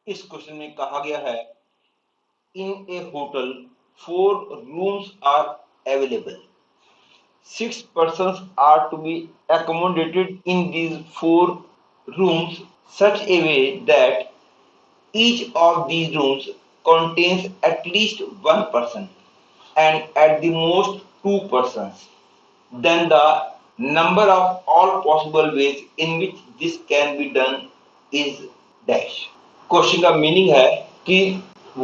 इस क्वेश्चन में कहा गया है इन ए hotel 4 rooms are available. 6 persons are to be accommodated in these 4 rooms such a way that each of these rooms contains at least one person and at the most 2 persons. Then the number of all possible ways in which this can be done is dash. Question का meaning है कि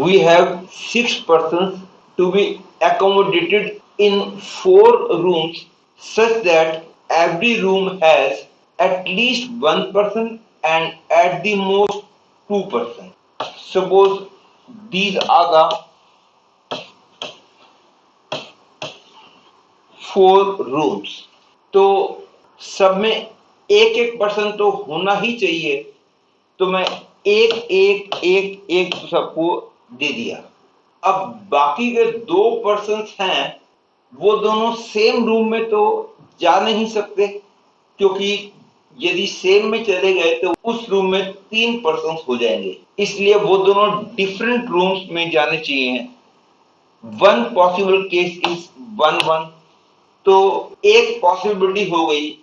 we have 6 persons to be accommodated in 4 rooms such that every room has at least one person and at the most 2 persons. Suppose these are the 4 rooms. तो सब में एक एक person तो होना ही चाहिए, तो मैं एक एक एक एक सबको दे दिया। अब बाकी के 2 पर्सन हैं, वो दोनों सेम रूम में तो जा नहीं सकते, क्योंकि यदि सेम में चले गए तो उस रूम में 3 पर्सन हो जाएंगे, इसलिए वो दोनों डिफरेंट रूम्स में जाने चाहिए। वन पॉसिबल केस इज 1-1, तो एक पॉसिबिलिटी हो गई,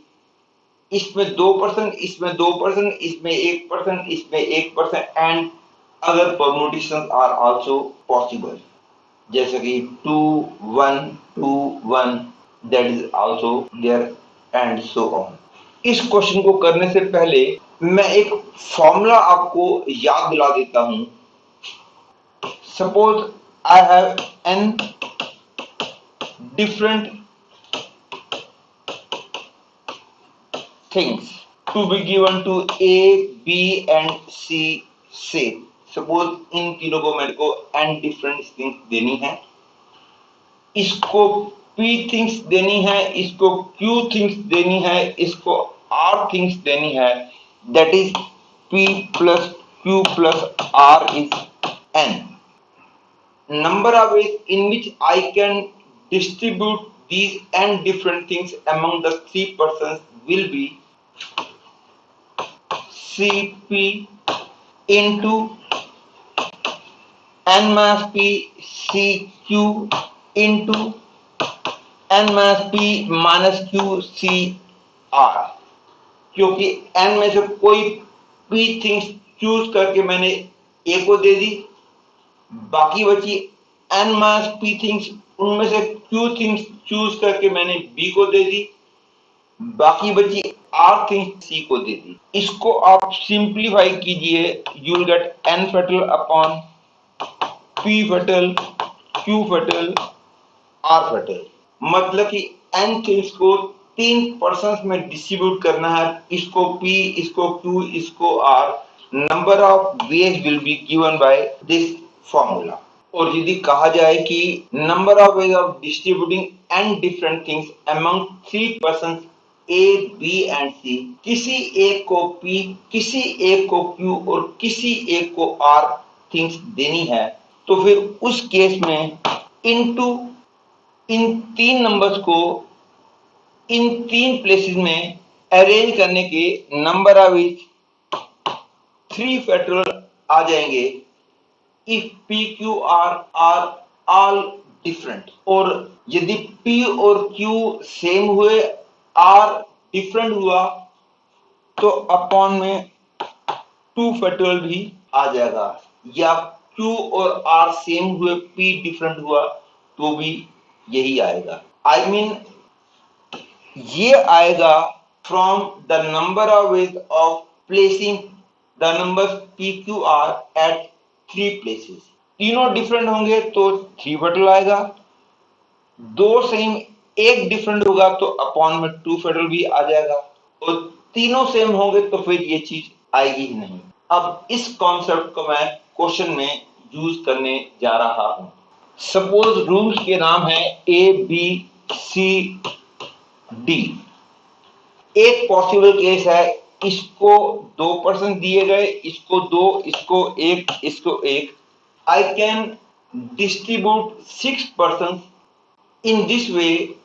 इसमें 2 पर्सन, इसमें 2 पर्सन, इसमें 1 पर्सन, इसमें 1 person, and other permutations are also possible, जैसे कि 2-1-2-1, that is also there and so on. इस क्वेश्चन को करने से पहले मैं एक फॉर्मूला आपको याद दिला देता हूं। Suppose I have n different things to be given to A, B and C से। सपोज इन तीनों को मेरे को n डिफरेंट थिंग्स देनी है, इसको P थिंग्स देनी है, इसको Q थिंग्स देनी है, इसको R थिंग्स देनी है, that is P plus Q plus R is n. Number of ways in which I can distribute these n different things among the 3 persons will be Cp into n minus p Cq into n minus p minus q Cr, क्योंकि n में से कोई p things choose करके मैंने a को दे दी, बाकी बची n minus p things, उनमें से q थिंग्स चूज करके मैंने b को दे दी, बाकी बची r थिंग्स c को दे दी। इसको आप सिंप्लीफाई कीजिए, you will get n factorial upon p factorial q factorial r factorial. मतलब कि n थिंग्स को 3 पर्सन्स में डिस्ट्रीब्यूट करना है, इसको p, इसको q, इसको r। Number of veg will be given by this formula. और यदि कहा जाए कि number of ways of distributing n different things among 3 persons A, B and C, किसी एक को P, किसी एक को Q और किसी एक को R थिंग्स देनी है, तो फिर उस केस में इनटू इन 3 नंबर्स को इन 3 प्लेसेस में अरेंज करने के नंबर ऑफ इज 3 फैक्टोरियल आ जाएंगे if P, Q, R are all different। और यदि P और Q सेम हुए, R डिफरेंट हुआ, तो अपॉन में 2 फैक्टोरियल भी आ जाएगा, या Q और R सेम हुए, P डिफरेंट हुआ, तो भी यही आएगा। I mean, ये आएगा from the number of ways of placing the numbers P, Q, R at 3 places. तीनों डिफरेंट होंगे तो 3 फैक्टोरियल आएगा, 2 सेम एक डिफरेंट होगा तो अपॉन में 2 फैक्टोरियल भी आ जाएगा, और तीनों सेम होंगे तो फिर ये चीज आएगी ही नहीं। अब इस कॉन्सेप्ट को मैं क्वेश्चन में यूज करने जा रहा हूं। सपोज रूम्स के नाम है A, B, C, D। एक पॉसिबल केस है, इसको 2 पर्सन दिए गए, इसको 2, इसको 1, इसको 1। I can distribute 6 persons in this way.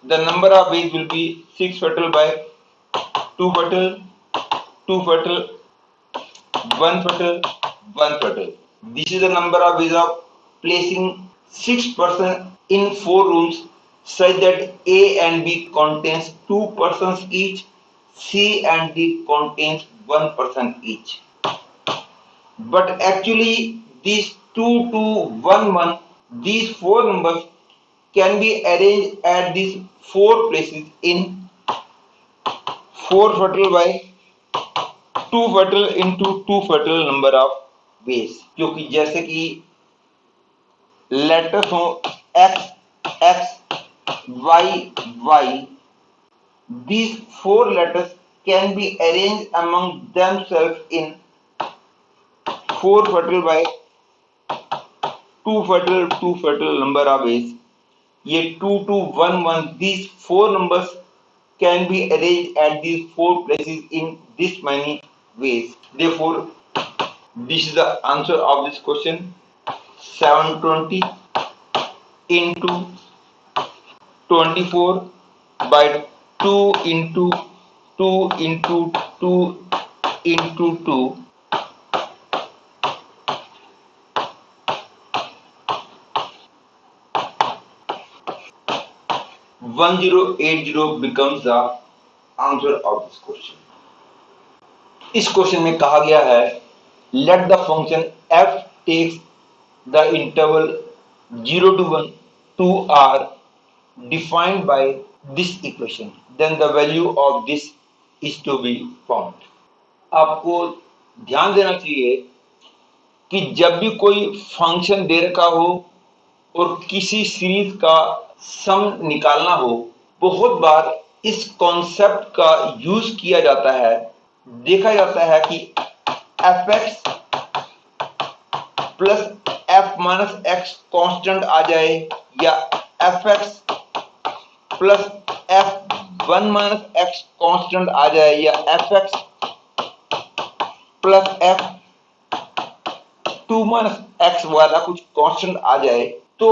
The number of ways will be 6 factorial by 2 factorial, 2 factorial, 1 fatal, 1 fatal. This is the number of ways of placing 6 persons in 4 rooms such that A and B contains 2 persons each, C and D contains 1 person each. But actually these 2, 2, 1, 1, these 4 numbers can be arranged at these 4 places in 4 fatal by 2 fatal into 2 fatal number of ways, क्योंकि जैसे कि letters हो x x y y, these 4 letters can be arranged among themselves in 4 fatal by 2 fatal number of ways. ये 2 2 1 1, these 4 numbers can be arranged at these 4 places in this many ways. Therefore, this is the answer of this question. 720 into 24 by 2 into 2 into 2 into 2 1080 becomes the answer of this question. इस question में कहा गया है let the function f takes the interval 0 to 1 to r defined by this equation, then the value of this is to be found. आपको ध्यान देना चाहिए कि जब भी कोई फंक्शन दे रखा हो और किसी सीरीज का सम निकालना हो, बहुत बार इस कॉन्सेप्ट का यूज किया जाता है। देखा जाता है कि F X plus F minus X constant आ जाए, या F X plus F one minus X constant आ जाए, या F X plus F two minus X वाला कुछ कांस्टेंट आ जाए, तो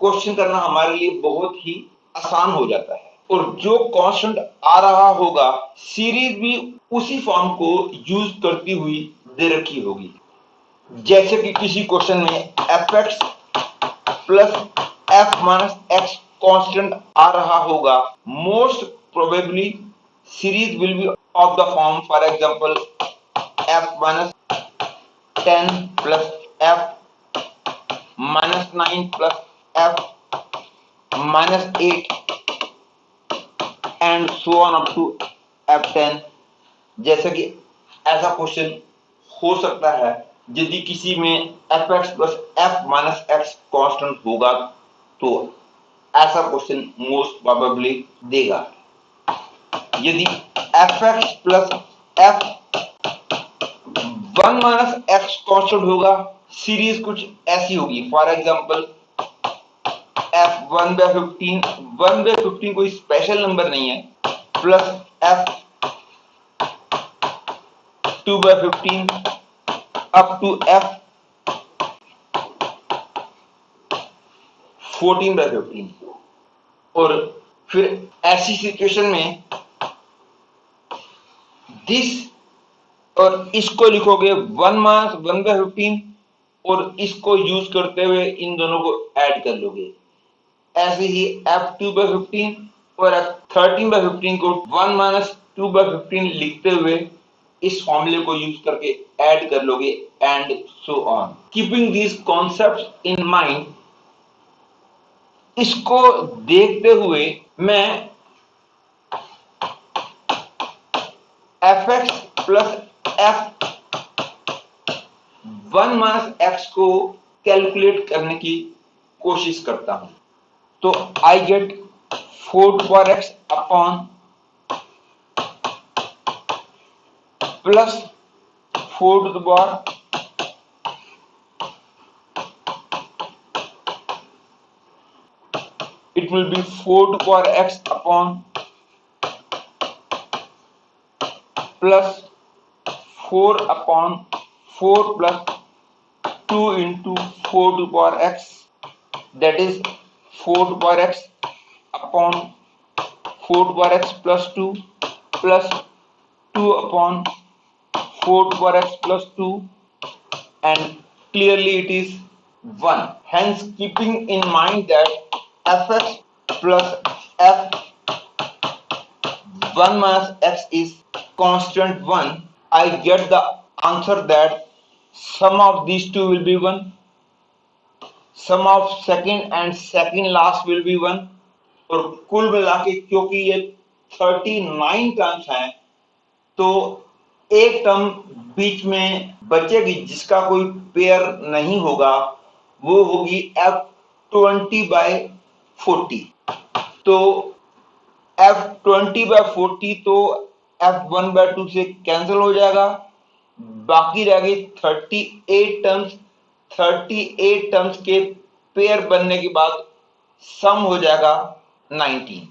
क्वेश्चन करना हमारे लिए बहुत ही आसान हो जाता है। और जो कांस्टेंट आ रहा होगा, सीरीज भी उसी फॉर्म को यूज करती हुई दे रखी होगी। जैसे कि किसी क्वेश्चन में F X plus F minus X constant आ रहा होगा, most probably series will be of the form, for example F minus 10 plus f minus 9 plus f minus 8 and so on up to f10। जैसे कि ऐसा question हो सकता है यदि किसी में F X plus F minus X constant होगा, तो ऐसा क्वेश्चन मोस्ट प्रोबेबली देगा। यदि F X plus F 1 minus X constant होगा, सीरीज कुछ ऐसी होगी, for example f 1 by 15, 1 by 15 कोई स्पेशल नंबर नहीं है, plus f 2 by 15 up to f 14 by 15। और फिर ऐसी सिचुएशन में दिस और इसको लिखोगे 1 माइनस 1 by 15 और इसको यूज करते हुए इन दोनों को ऐड कर लोगे। ऐसे ही f2 by 15 और f13 by 15 को 1 माइनस 2 by 15 लिखते हुए इस फॉर्मूले को यूज करके ऐड कर लोगे, and so on. Keeping these concepts in mind, इसको देखते हुए मैं F X plus F 1 minus X को कैलकुलेट करने की कोशिश करता हूं। तो I get 4 to power X upon plus 4 to the power it will be 4 to power x upon plus 4 upon 4 plus 2 into 4 to power x, that is 4 to power x upon 4 to power x plus 2 plus 2 upon 4 to power x plus 2, and clearly it is 1. Hence, keeping in mind that fx plus f 1 minus x is constant 1, I get the answer that sum of these two will be 1, sum of second and second last will be 1, और कुल मिला के क्योंकि ये 39 terms हैं तो एक term बीच में बचेगी जिसका कोई पेयर नहीं होगा, वो होगी f20/40। तो f20/40 तो f1/2 से कैंसिल हो जाएगा, बाकी रह गई 38 टर्म्स। 38 टर्म्स के पेयर बनने के बाद सम हो जाएगा 19।